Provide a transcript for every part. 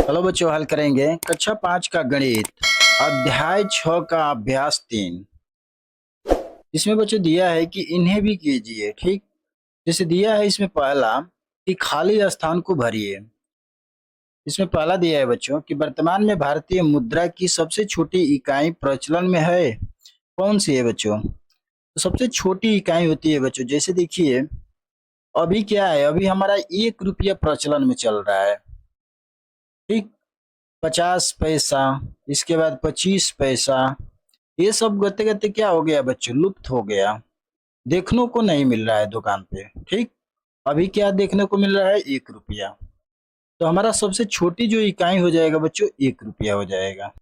चलो बच्चों, हल करेंगे कक्षा 5 का गणित अध्याय 6 का अभ्यास 3। इसमें बच्चों दिया है कि इन्हें भी कीजिए। ठीक, जैसे दिया है इसमें पहला कि खाली स्थान को भरिए। इसमें पहला दिया है बच्चों कि वर्तमान में भारतीय मुद्रा की सबसे छोटी इकाई प्रचलन में है। कौन सी है बच्चों? तो सबसे छोटी इकाई होती है बच्चों, जैसे देखिए अभी क्या है, अभी हमारा 1 रुपया प्रचलन में चल रहा है। ठीक, 50 पैसा, इसके बाद 25 पैसा, ये सब गते गते क्या हो गया बच्चों, लुप्त हो गया, देखने को नहीं मिल रहा है दुकान पे। ठीक, अभी क्या देखने को मिल रहा है, 1 रुपया। तो हमारा सबसे छोटी जो इकाई हो जाएगा बच्चों, 1 रुपया हो जाएगा।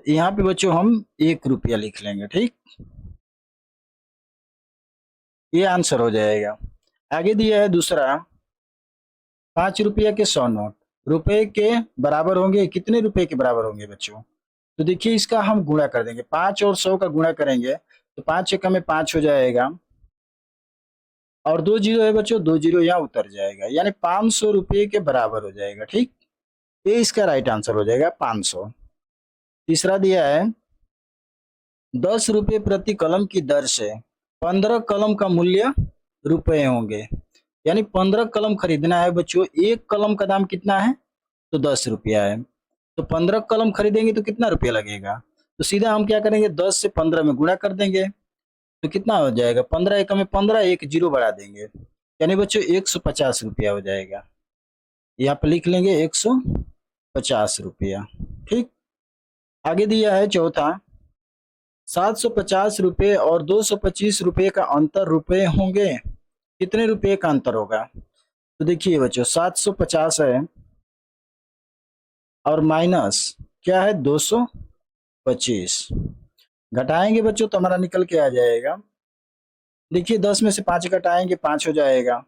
यहाँ पे बच्चों हम 1 रुपया लिख लेंगे। ठीक, ये आंसर हो जाएगा। आगे दिया है दूसरा, 5 रुपया के 100 नोट रुपए के बराबर होंगे। कितने रुपए के बराबर होंगे बच्चों? तो देखिए इसका हम गुणा कर देंगे, 5 और 100 का गुणा करेंगे तो 5 एकम में 5 हो जाएगा, और 2 जीरो है बच्चों, 2 जीरो यहाँ उतर जाएगा, यानी 500 रुपये के बराबर हो जाएगा। ठीक, ये इसका राइट आंसर हो जाएगा 500। तीसरा दिया है 10 रुपये प्रति कलम की दर से 15 कलम का मूल्य रुपए होंगे। यानी 15 कलम खरीदना है बच्चों, एक कलम का दाम कितना है, तो 10 रुपया है। तो 15 कलम खरीदेंगे तो कितना रुपया लगेगा? तो सीधा हम क्या करेंगे, 10 से 15 में गुणा कर देंगे तो कितना हो जाएगा, 15 एकम में 15, एक जीरो बढ़ा देंगे, यानी बच्चों 150 रुपया हो जाएगा। यहाँ पर लिख लेंगे 150 रुपया। ठीक, आगे दिया है चौथा, 750 रुपये और 225 रुपये का अंतर रुपये होंगे। कितने रुपये का अंतर होगा? तो देखिए बच्चों 750 है और माइनस क्या है, 225, घटाएंगे बच्चों तो हमारा निकल के आ जाएगा। देखिए 10 में से 5 घटाएंगे 5 हो जाएगा,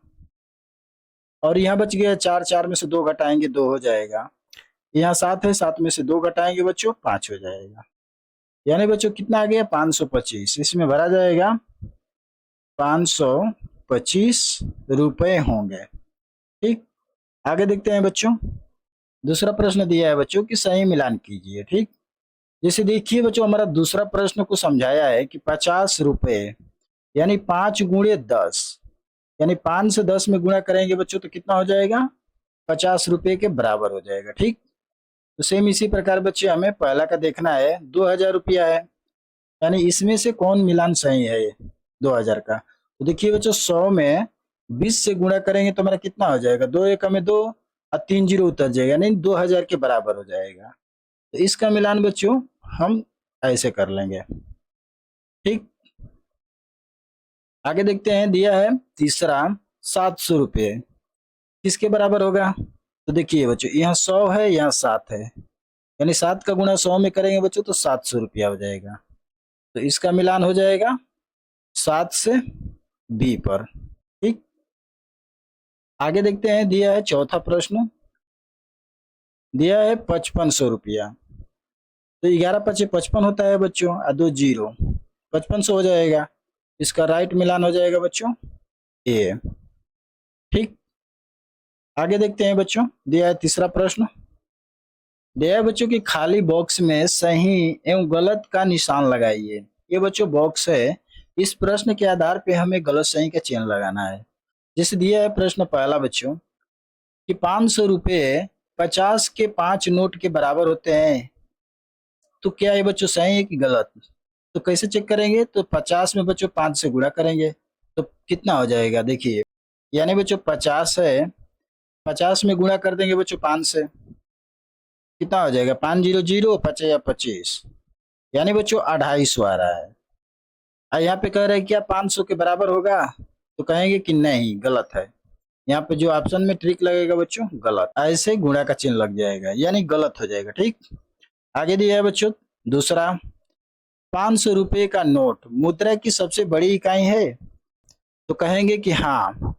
और यहाँ बच गया 4, 4 में से 2 घटाएंगे 2 हो जाएगा। यहाँ 7 है, 7 में से 2 घटाएंगे बच्चों 5 हो जाएगा। यानी बच्चों कितना आ गया, 525। इसमें भरा जाएगा 525 रुपए होंगे। ठीक, आगे देखते हैं बच्चों। दूसरा प्रश्न दिया है बच्चों कि सही मिलान कीजिए। ठीक, जैसे देखिए बच्चों हमारा दूसरा प्रश्न को समझाया है कि 50 रुपए यानी 5 गुणे 10, यानी 5 से 10 में गुणा करेंगे बच्चों तो कितना हो जाएगा, 50 रुपये के बराबर हो जाएगा। ठीक, तो सेम इसी प्रकार बच्चे हमें पहला का देखना है, 2000 रुपया है, यानी इसमें से कौन मिलान सही है, 2000 का। तो देखिए बच्चों 100 में 20 से गुणा करेंगे तो हमारा कितना हो जाएगा, 2 एकम में 2 और 3 जीरो उतर जाएगा, यानी 2000 के बराबर हो जाएगा। तो इसका मिलान बच्चों हम ऐसे कर लेंगे। ठीक, आगे देखते हैं, दिया है तीसरा 700 रुपये, किसके बराबर होगा? तो देखिए बच्चों यहाँ 100 है, यहाँ 7 है, यानी 7 का गुणा 100 में करेंगे बच्चों तो 700 रुपया हो जाएगा। तो इसका मिलान हो जाएगा 7 से बी पर। ठीक, आगे देखते हैं, दिया है चौथा प्रश्न, दिया है 5500 रुपया। तो 11 पचे 55 होता है बच्चों, और 2 जीरो, 5500 हो जाएगा। इसका राइट मिलान हो जाएगा बच्चों ए। ठीक, आगे देखते हैं बच्चों, दिया है तीसरा प्रश्न, दिया है बच्चों की खाली बॉक्स में सही एवं गलत का निशान लगाइए। ये बच्चों बॉक्स है, इस प्रश्न के आधार पे हमें गलत सही का चिन्ह लगाना है। जैसे दिया है प्रश्न पहला बच्चों कि 500 रुपये 50 के 5 नोट के बराबर होते हैं, तो क्या ये बच्चों सही है कि गलत? तो कैसे चेक करेंगे, तो 50 में बच्चों 5 से गुणा करेंगे तो कितना हो जाएगा, देखिए यानी बच्चों 50 है, 50 में गुणा कर देंगे बच्चों 5 से, कितना हो जाएगा, 5 जीरो जीरो 25, यानी बच्चों 250 आ रहा है। और यहाँ पे कह रहे हैं क्या 500 के बराबर होगा, तो कहेंगे कि नहीं, गलत है। यहाँ पे जो ऑप्शन में ट्रिक लगेगा बच्चों, गलत, ऐसे गुणा का चिन्ह लग जाएगा, यानी गलत हो जाएगा। ठीक, आगे दिया है बच्चों दूसरा, 500 रुपये का नोट मुद्रा की सबसे बड़ी इकाई है, तो कहेंगे कि हाँ।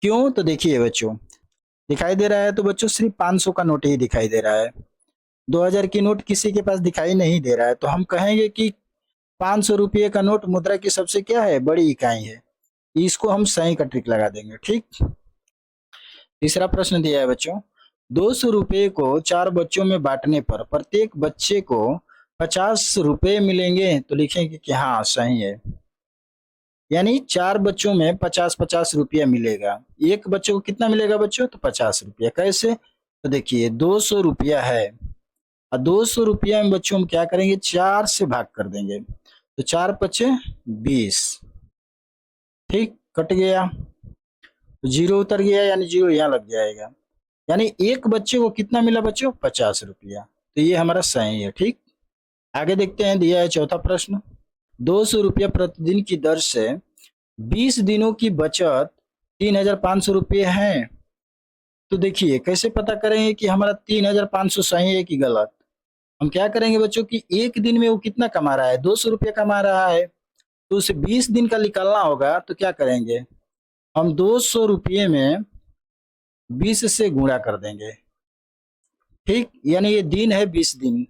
क्यों? तो देखिए बच्चों दिखाई दे रहा है, तो बच्चों सिर्फ 500 का नोट ही दिखाई दे रहा है, 2000 की नोट किसी के पास दिखाई नहीं दे रहा है, तो हम कहेंगे कि 500 रुपये का नोट मुद्रा की सबसे क्या है, बड़ी इकाई है। इसको हम सही का ट्रिक लगा देंगे। ठीक, तीसरा प्रश्न दिया है बच्चों, 200 रुपये को 4 बच्चों में बांटने पर प्रत्येक बच्चे को 50 रुपये मिलेंगे, तो लिखेंगे कि हाँ सही है। यानी 4 बच्चों में 50-50 रुपया मिलेगा। एक बच्चे को कितना मिलेगा बच्चों? तो 50 रुपया। कैसे? तो देखिए 200 रुपया है और 200 रुपया में बच्चों हम क्या करेंगे? 4 से भाग कर देंगे, तो 4 पचे 20। ठीक, कट गया तो 0 उतर गया, यानी 0 यहाँ लग जाएगा। यानी एक बच्चे को कितना मिला बच्चों? 50 रुपया। तो ये हमारा सही है। ठीक, आगे देखते हैं। दिया है चौथा प्रश्न, 200 रुपया प्रतिदिन की दर से 20 दिनों की बचत 3,500 रुपये है। तो देखिए कैसे पता करेंगे कि हमारा 3,500 सही है कि गलत? हम क्या करेंगे बच्चों कि एक दिन में वो कितना कमा रहा है? 200 रुपया कमा रहा है, तो उसे 20 दिन का निकालना होगा। तो क्या करेंगे हम? 200 रुपये में 20 से गुणा कर देंगे। ठीक, यानी ये दिन है 20 दिन,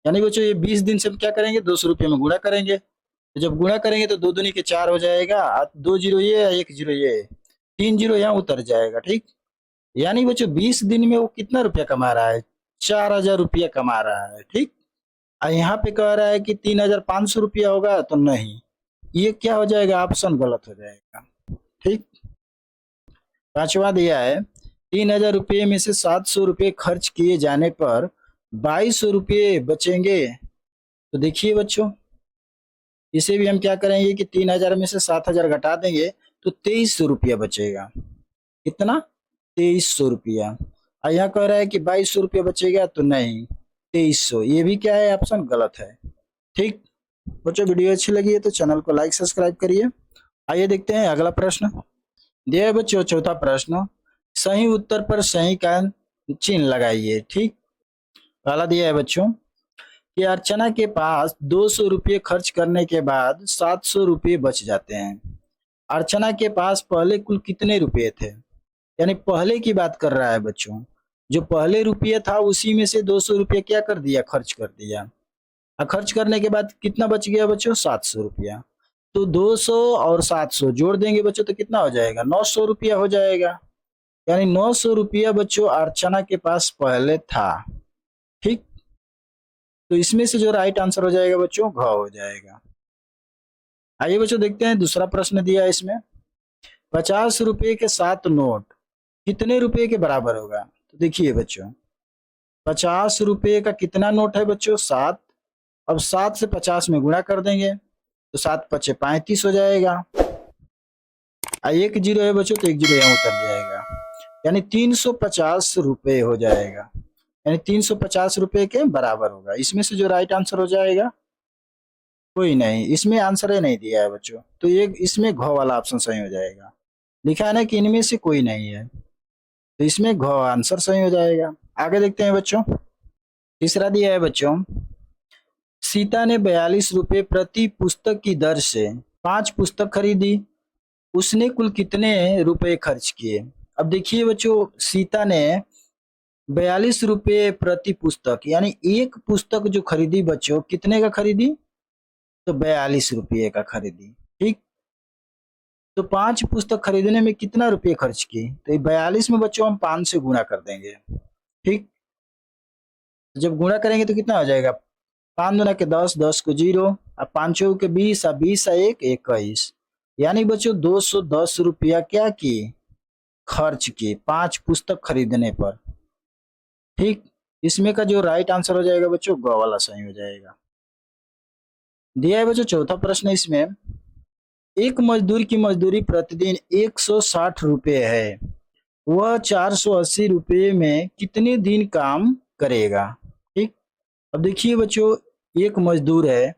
यानी बच्चों ये 20 दिन से हम क्या करेंगे? 200 रुपये में गुणा करेंगे। तो जब गुणा करेंगे तो 2 दूनी के 4 हो जाएगा, 2 जीरो ये, 1 जीरो ये, 3 जीरो यहाँ उतर जाएगा। ठीक, यानी बच्चों 20 दिन में वो कितना रुपया कमा रहा है? 4,000 रुपया कमा रहा है। ठीक, और यहाँ पे कह रहा है कि 3,500 रुपया होगा, तो नहीं, ये क्या हो जाएगा? ऑप्शन गलत हो जाएगा। ठीक, पांचवा दिया है 3,000 रुपये में से 700 रुपये खर्च किए जाने पर 2,200 रुपये बचेंगे। तो देखिए बच्चों, इसे भी हम क्या करेंगे कि 3,000 में से 7,000 घटा देंगे तो 2,300 रुपया बचेगा। कितना? 2,300 रुपया। और यहाँ कह रहा है कि 2,200 रुपया बचेगा, तो नहीं, 2,300। ये भी क्या है? ऑप्शन गलत है। ठीक बच्चों, वीडियो अच्छी लगी है तो चैनल को लाइक सब्सक्राइब करिए। आइए देखते हैं अगला प्रश्न। दिया है बच्चों चौथा प्रश्न, सही उत्तर पर सही का चिन्ह लगाइए। ठीक, पहला दिया है बच्चों कि अर्चना के पास 200 रुपये खर्च करने के बाद 700 रुपये बच जाते हैं। अर्चना के पास पहले कुल कितने रुपये थे? यानी पहले की बात कर रहा है बच्चों। जो पहले रुपये था उसी में से 200 रुपये क्या कर दिया? खर्च कर दिया। और खर्च करने के बाद कितना बच गया बच्चों? 700 रुपया। तो 200 और 700 जोड़ देंगे बच्चों तो कितना हो जाएगा? 900 रुपया हो जाएगा। यानी 900 रुपया बच्चों अर्चना के पास पहले था। ठीक, तो इसमें से जो राइट आंसर हो जाएगा बच्चों, घ हो जाएगा। आइए बच्चों देखते हैं दूसरा प्रश्न दिया है इसमें, 50 रुपये के 7 नोट कितने रुपए के बराबर होगा? तो देखिए बच्चों, 50 रुपये का कितना नोट है बच्चों? 7। अब 7 से 50 में गुणा कर देंगे तो 7 पचे 35 हो जाएगा। एक जीरो है बच्चों, तो 1 जीरो यहाँ उतर जाएगा, यानी 350 रुपये हो जाएगा। यानी 350 रुपये के बराबर होगा। इसमें से जो राइट आंसर हो जाएगा, कोई नहीं, इसमें आंसर ही नहीं दिया है बच्चों, तो ये इसमें घ वाला ऑप्शन सही हो जाएगा। लिखा है ना कि इनमें से कोई नहीं है, तो इसमें घ आंसर सही हो जाएगा। आगे देखते हैं बच्चों। तीसरा दिया है बच्चों, सीता ने 42 रुपये प्रति पुस्तक की दर से 5 पुस्तक खरीदी, उसने कुल कितने रुपए खर्च किए? अब देखिए बच्चों, सीता ने 42 रुपये प्रति पुस्तक, यानी एक पुस्तक जो खरीदी बच्चों, कितने का खरीदी? तो 42 रुपये का खरीदी। ठीक, तो 5 पुस्तक खरीदने में कितना रुपये खर्च की? तो 42 में बच्चों हम 5 से गुणा कर देंगे। ठीक, जब गुणा करेंगे तो कितना हो जाएगा? 5 दूना के 10, 10 को 0, अब 5 चौके के 20, अब 20 1 21, यानी बच्चों 210 रुपया क्या की? खर्च की 5 पुस्तक खरीदने पर। ठीक, इसमें का जो राइट आंसर हो जाएगा बच्चों, ग वाला सही हो जाएगा। दिया है बच्चों चौथा प्रश्न इसमें, एक मजदूर की मजदूरी प्रतिदिन 160 रुपये है, वह 480 रुपये में कितने दिन काम करेगा? ठीक, अब देखिए बच्चों, एक मजदूर है,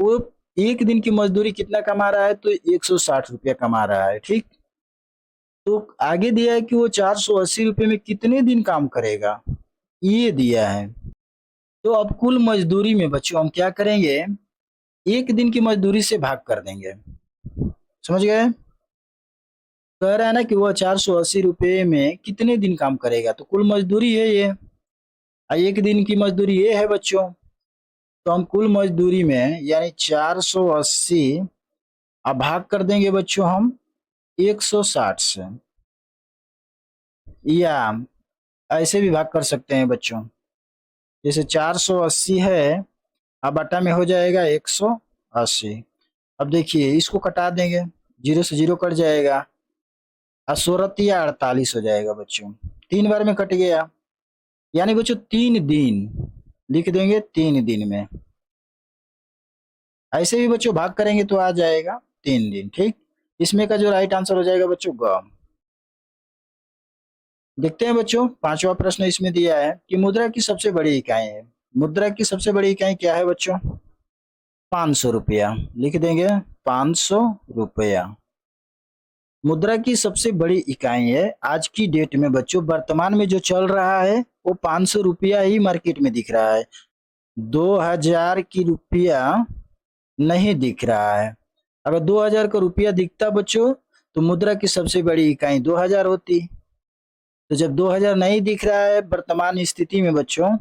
वो एक दिन की मजदूरी कितना कमा रहा है? तो 160 रुपया कमा रहा है। ठीक, तो आगे दिया है कि वो 480 रुपये में कितने दिन काम करेगा, ये दिया है। तो अब कुल मजदूरी में बच्चों हम क्या करेंगे? एक दिन की मजदूरी से भाग कर देंगे। समझ गए? कह रहा है ना कि वह 480 रुपये में कितने दिन काम करेगा, तो कुल मजदूरी है ये, एक दिन की मजदूरी ये है बच्चों, तो हम कुल मजदूरी में यानी 480 अब भाग कर देंगे बच्चों हम 160 से, या ऐसे भी भाग कर सकते हैं बच्चों। जैसे 480 है, अब बटा में हो जाएगा 180। अब देखिए इसको कटा देंगे, जीरो से जीरो कट जाएगा, और 16 या 48 हो जाएगा बच्चों। 3 बार में कट गया, यानी बच्चों 3 दिन लिख देंगे, 3 दिन में। ऐसे भी बच्चों भाग करेंगे तो आ जाएगा 3 दिन। ठीक, इसमें का जो राइट आंसर हो जाएगा बच्चों ग। देखते हैं बच्चों, पांचवा प्रश्न इसमें दिया है कि मुद्रा की सबसे बड़ी इकाई है। मुद्रा की सबसे बड़ी इकाई क्या है बच्चों? 500 रुपया। लिख देंगे 500 रुपया मुद्रा की सबसे बड़ी इकाई है। आज की डेट में बच्चों वर्तमान में जो चल रहा है वो 500 रुपया ही मार्केट में दिख रहा है, 2000 की रुपया नहीं दिख रहा है। अगर 2000 का रुपया दिखता बच्चों तो मुद्रा की सबसे बड़ी इकाई 2000 होती। तो जब 2000 नहीं दिख रहा है वर्तमान स्थिति में बच्चों,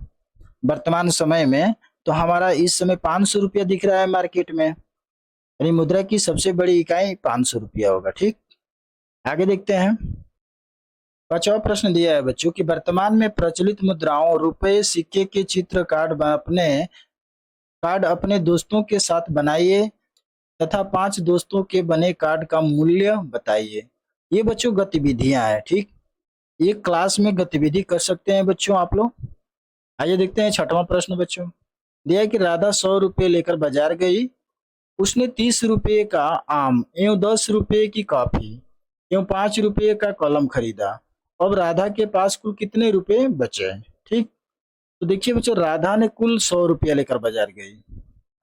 वर्तमान समय में, तो हमारा इस समय 500 रुपया दिख रहा है मार्केट में, यानी मुद्रा की सबसे बड़ी इकाई 500 रुपया होगा। ठीक, आगे देखते हैं। पांचवा प्रश्न दिया है बच्चों कि वर्तमान में प्रचलित मुद्राओं, रुपए, सिक्के के चित्र कार्ड अपने दोस्तों के साथ बनाइए तथा 5 दोस्तों के बने कार्ड का मूल्य बताइए। ये बच्चों गतिविधियां हैं। ठीक, एक क्लास में गतिविधि कर सकते हैं बच्चों आप लोग। आइए देखते हैं छठवां प्रश्न बच्चों। दिया है कि राधा 100 रुपये लेकर बाजार गई। उसने 30 रुपये का आम एवं 10 रुपये की कॉफी एवं 5 रुपये का कलम खरीदा। अब राधा के पास कुल कितने रुपए बचे? ठीक, तो देखिए बच्चों, राधा ने कुल 100 रुपया लेकर बाजार गई।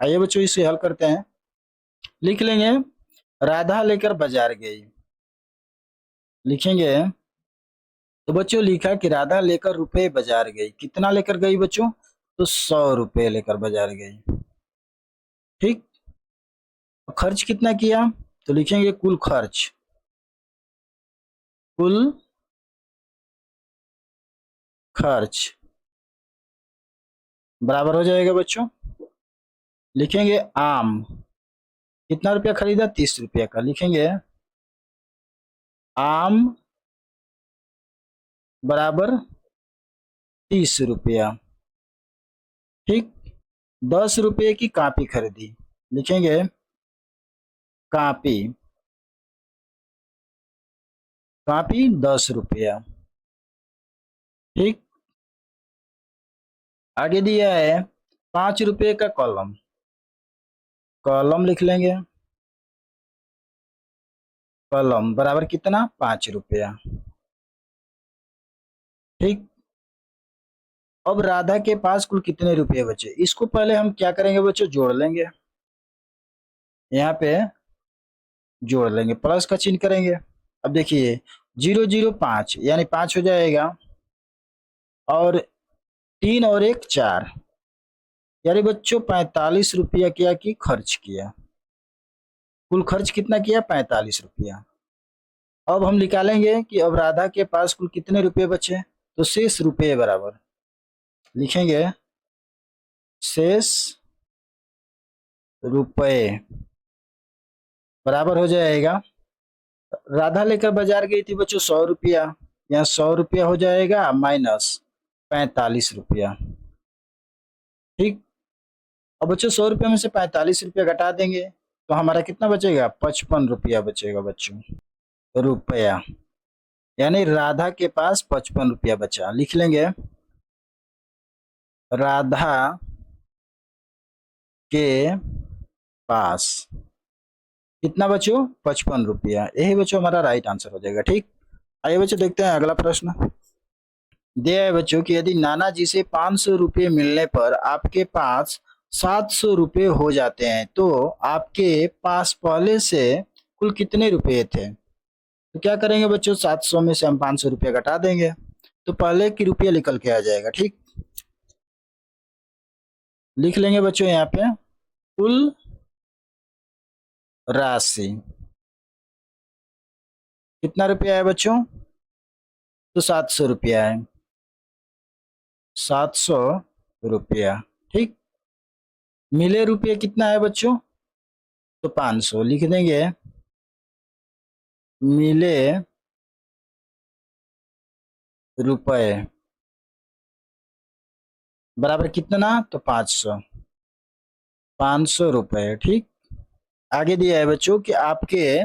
आइए बच्चों इसे हल करते हैं। लिख लेंगे राधा लेकर बाजार गई, लिखेंगे। तो बच्चों लिखा कि राधा लेकर रुपए बाजार गई। कितना लेकर गई बच्चों? तो 100 रुपये लेकर बाजार गई। ठीक, खर्च कितना किया? तो लिखेंगे कुल खर्च, कुल खर्च बराबर हो जाएगा बच्चों। लिखेंगे आम कितना रुपया खरीदा? 30 रुपया का। लिखेंगे आम बराबर 30 रुपया। ठीक, 10 रुपये की कॉपी खरीदी। लिखेंगे कॉपी, कॉपी 10 रुपया। ठीक, आगे दिया है 5 रुपये का कलम। कलम लिख लेंगे, कलम बराबर कितना? 5 रुपया। ठीक, अब राधा के पास कुल कितने रुपए बचे? इसको पहले हम क्या करेंगे बच्चों? जोड़ लेंगे, यहाँ पे जोड़ लेंगे, प्लस का चिन्ह करेंगे। अब देखिए 005 यानी 5 हो जाएगा, और 3 और 1 4, यानी बच्चों 45 रुपया क्या की खर्च किया। कुल खर्च कितना किया? 45 रुपया। अब हम निकालेंगे कि अब राधा के पास कुल कितने रुपए बचे। तो शेष रुपये बराबर लिखेंगे शेष रुपए बराबर हो जाएगा। राधा लेकर बाजार गई थी बच्चों 100 रुपया, यहाँ 100 रुपया हो जाएगा माइनस 45 रुपया। ठीक, अब बच्चों 100 रुपये में से 45 रुपया घटा देंगे तो हमारा कितना बचेगा? 55 रुपया बचेगा बच्चों, रुपया। यानी राधा के पास 55 रुपया बचा। लिख लेंगे राधा के पास कितना बच्चों? 55 रुपया। यही बच्चों हमारा राइट आंसर हो जाएगा। ठीक, आइए बच्चों देखते हैं अगला प्रश्न। दिया है बच्चों कि यदि नाना जी से 500 रुपये मिलने पर आपके पास 700 रुपये हो जाते हैं तो आपके पास पहले से कुल कितने रुपए थे? तो क्या करेंगे बच्चों? 700 में से हम 500 रुपया घटा देंगे तो पहले की रुपया निकल के आ जाएगा। ठीक, लिख लेंगे बच्चों यहाँ पे कुल राशि कितना रुपया है बच्चों? तो 700 रुपया है, 700 रुपया। ठीक, मिले रुपये कितना है बच्चों? तो 500। लिख देंगे मिले रुपए बराबर कितना, तो 500, 500 रुपए। ठीक, आगे दिया है बच्चों कि आपके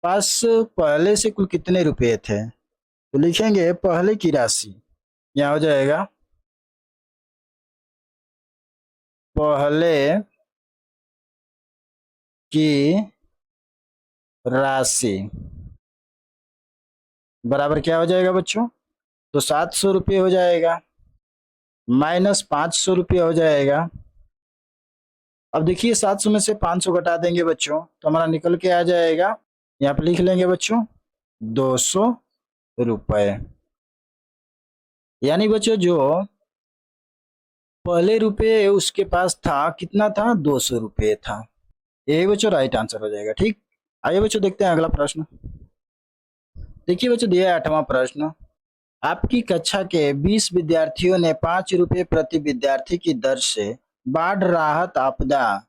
पास पहले से कुल कितने रुपए थे, तो लिखेंगे पहले की राशि, यहाँ हो जाएगा पहले की राशि बराबर क्या हो जाएगा बच्चों, तो 700 रुपये हो जाएगा, माइनस 500 रुपये हो जाएगा। अब देखिए 700 में से 500 घटा देंगे बच्चों तो हमारा निकल के आ जाएगा, यहाँ पे लिख लेंगे बच्चों 200 रुपये। यानी बच्चों जो पहले रुपये उसके पास था कितना था, 200 रुपये था। यही बच्चों राइट आंसर हो जाएगा। ठीक, आइए बच्चों देखते हैं अगला प्रश्न। देखिए बच्चों दिया है 8वां प्रश्न, आपकी कक्षा के 20 विद्यार्थियों ने 5 रुपये प्रति विद्यार्थी की दर से बाढ़ राहत आपदा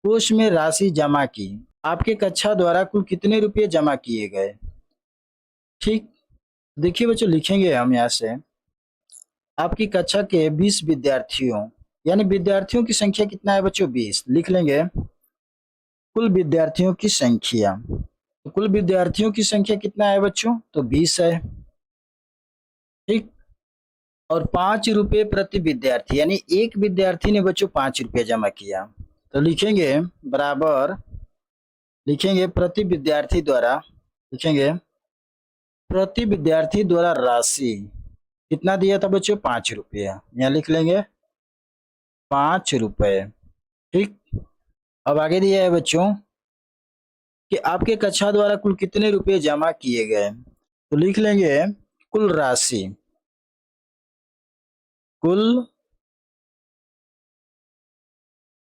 कोष में राशि जमा की, आपके कक्षा द्वारा कुल कितने रुपये जमा किए गए। ठीक, देखिए बच्चों लिखेंगे हम यहाँ से, आपकी कक्षा के 20 विद्यार्थियों, यानी विद्यार्थियों की संख्या कितना है बच्चों, 20, लिख लेंगे कुल विद्यार्थियों की संख्या, तो कुल विद्यार्थियों की संख्या कितना है बच्चों, तो 20 है। ठीक, और 5 रुपये प्रति विद्यार्थी, यानी एक विद्यार्थी ने बच्चों 5 रुपये जमा किया, तो लिखेंगे बराबर, लिखेंगे प्रति विद्यार्थी द्वारा, लिखेंगे प्रति विद्यार्थी द्वारा राशि कितना दिया था बच्चों, 5 रुपये, यहाँ लिख लेंगे 5 रुपये। ठीक, अब आगे दिया है बच्चों कि आपके कक्षा द्वारा कुल कितने रुपए जमा किए गए, तो लिख लेंगे कुल राशि, कुल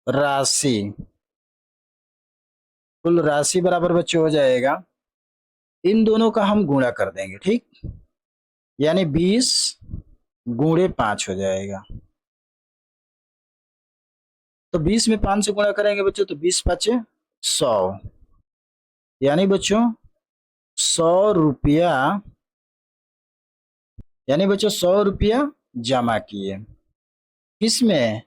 राशि, कुल राशि बराबर बच्चों हो जाएगा, इन दोनों का हम गुणा कर देंगे। ठीक, यानी 20 गुणे 5 हो जाएगा, तो 20 में 5 से गुणा करेंगे बच्चों तो 20 5 100, यानी बच्चों 100 रुपया, यानी बच्चों 100 रुपया जमा किए, किसमें,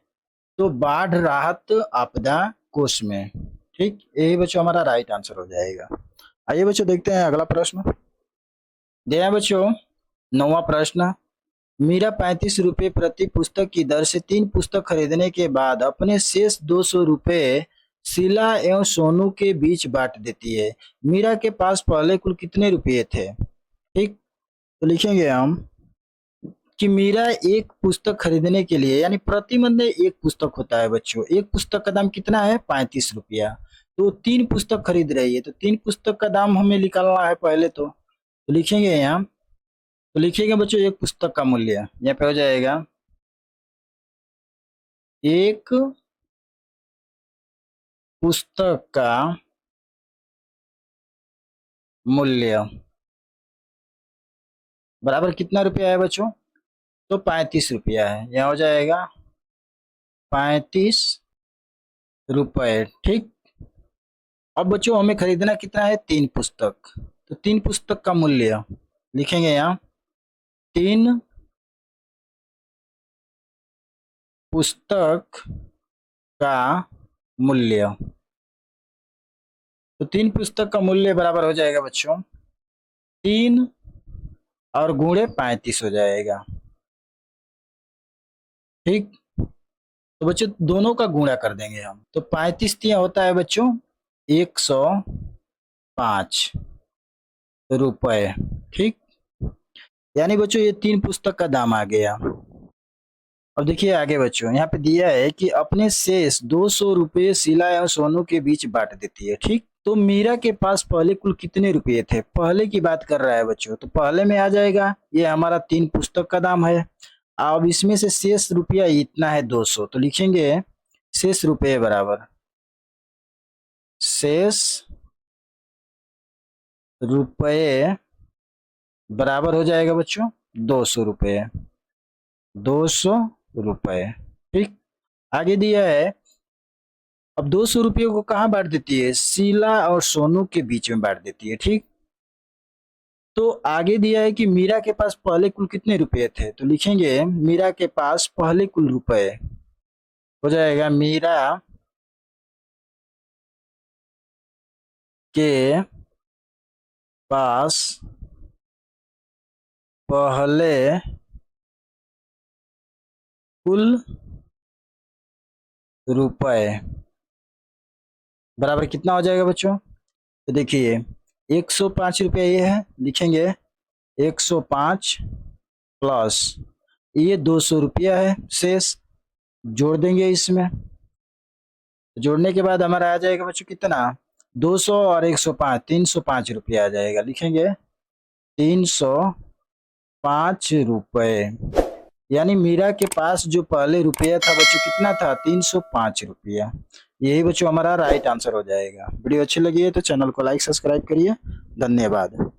तो बाढ़ राहत आपदा कोष में। ठीक, यही बच्चों हमारा राइट आंसर हो जाएगा। आइए बच्चों देखते हैं अगला प्रश्न। दिया बच्चों 9वां प्रश्न, मीरा 35 रुपये प्रति पुस्तक की दर से 3 पुस्तक खरीदने के बाद अपने शेष 200 रुपये शीला एवं सोनू के बीच बांट देती है, मीरा के पास पहले कुल कितने रुपये थे। ठीक, तो लिखेंगे हम कि मीरा एक पुस्तक खरीदने के लिए, यानी प्रति महीने एक पुस्तक होता है बच्चों, एक पुस्तक का दाम कितना है, 35 रुपया, तो 3 पुस्तक खरीद रही है, तो 3 पुस्तक का दाम हमें निकालना है पहले, तो लिखेंगे यहाँ, तो लिखेंगे बच्चों एक पुस्तक का मूल्य, यहाँ पे हो जाएगा एक पुस्तक का मूल्य बराबर कितना रुपया है बच्चों, तो 35 रुपया है, यहाँ हो जाएगा 35 रुपए। ठीक, अब बच्चों हमें खरीदना कितना है, 3 पुस्तक, तो 3 पुस्तक का मूल्य लिखेंगे यहाँ, 3 पुस्तक का मूल्य, तो 3 पुस्तक का मूल्य बराबर हो जाएगा बच्चों 3 और गुणे 35 हो जाएगा। ठीक, तो बच्चों दोनों का गुणा कर देंगे हम, तो 35 तिया होता है बच्चों 105 रुपए। ठीक, यानी बच्चों ये 3 पुस्तक का दाम आ गया। अब देखिए आगे बच्चों, यहाँ पे दिया है कि अपने शेष 200 रुपये शीला एवं सोनू के बीच बांट देती है। ठीक, तो मीरा के पास पहले कुल कितने रुपये थे, पहले की बात कर रहा है बच्चों, तो पहले में आ जाएगा ये हमारा 3 पुस्तक का दाम है। अब इसमें से शेष रुपया इतना है 200, तो लिखेंगे शेष रुपये बराबर, शेष रुपये बराबर हो जाएगा बच्चों 200 रुपये, 200 रुपये। ठीक, आगे दिया है अब 200 रुपये को कहाँ बांट देती है, शीला और सोनू के बीच में बांट देती है। ठीक, तो आगे दिया है कि मीरा के पास पहले कुल कितने रुपए थे, तो लिखेंगे मीरा के पास पहले कुल रुपए हो जाएगा मीरा के पास पहले कुल रुपए बराबर कितना हो जाएगा बच्चों। तो देखिए 105 रुपये ये है, लिखेंगे 105 प्लस ये 200 रुपया है शेष, जोड़ देंगे इसमें। जोड़ने के बाद हमारा आ जाएगा बच्चों कितना, 200 और 105 305 रुपया आ जाएगा, लिखेंगे 305 रुपये। यानी मीरा के पास जो पहले रुपया था बच्चों कितना था, 305 रुपया। यही बच्चों हमारा राइट आंसर हो जाएगा। वीडियो अच्छी लगी है तो चैनल को लाइक सब्सक्राइब करिए। धन्यवाद।